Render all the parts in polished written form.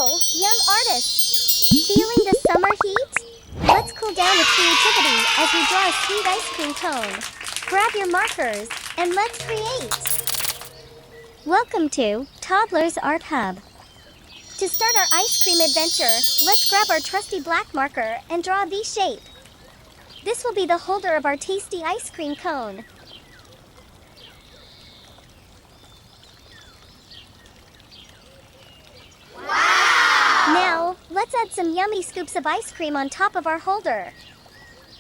Whoa, young artists! Feeling the summer heat? Let's cool down with creativity as we draw a sweet ice cream cone. Grab your markers, and let's create! Welcome to Toddlers Art Hub. To start our ice cream adventure, let's grab our trusty black marker and draw a V shape. This will be the holder of our tasty ice cream cone. Now, let's add some yummy scoops of ice cream on top of our holder.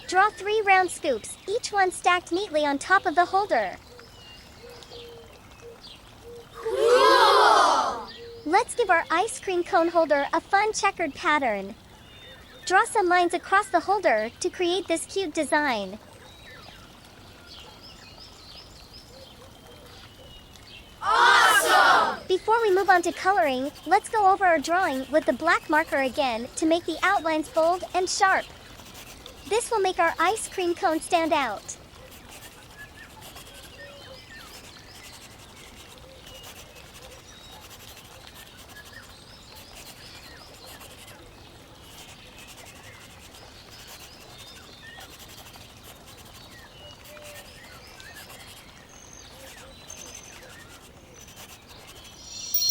Draw 3 round scoops, each one stacked neatly on top of the holder. Cool! Let's give our ice cream cone holder a fun checkered pattern. Draw some lines across the holder to create this cute design. Before we move on to coloring, let's go over our drawing with the black marker again to make the outlines bold and sharp. This will make our ice cream cone stand out.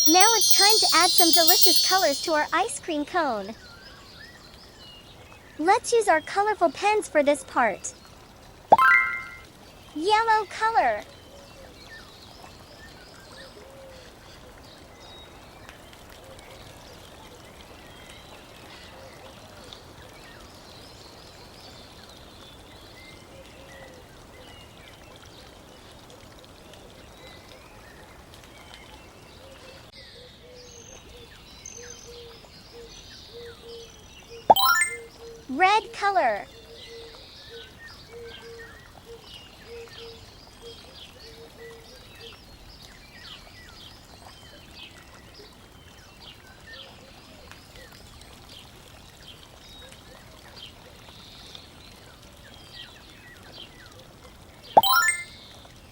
Now it's time to add some delicious colors to our ice cream cone. Let's use our colorful pens for this part. Yellow color. Red color.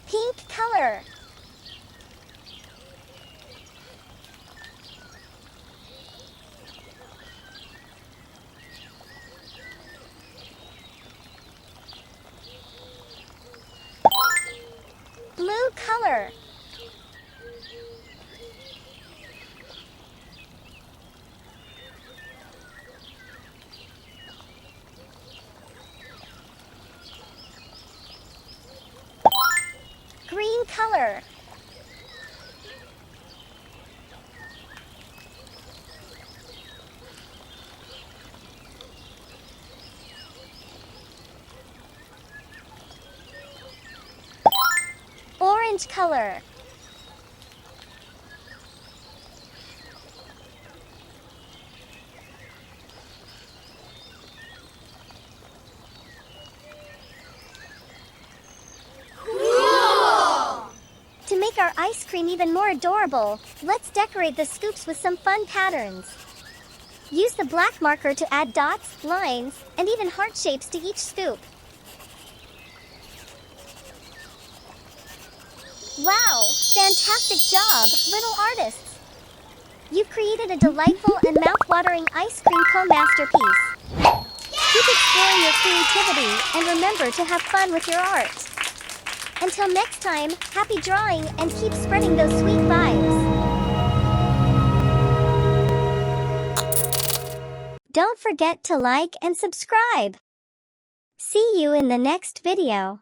Pink color. Blue color. Green color. Orange color. Cool! To make our ice cream even more adorable, let's decorate the scoops with some fun patterns. Use the black marker to add dots, lines, and even heart shapes to each scoop. Wow! Fantastic job, little artists! You've created a delightful and mouth-watering ice cream cone masterpiece. Keep exploring your creativity and remember to have fun with your art. Until next time, happy drawing and keep spreading those sweet vibes. Don't forget to like and subscribe. See you in the next video.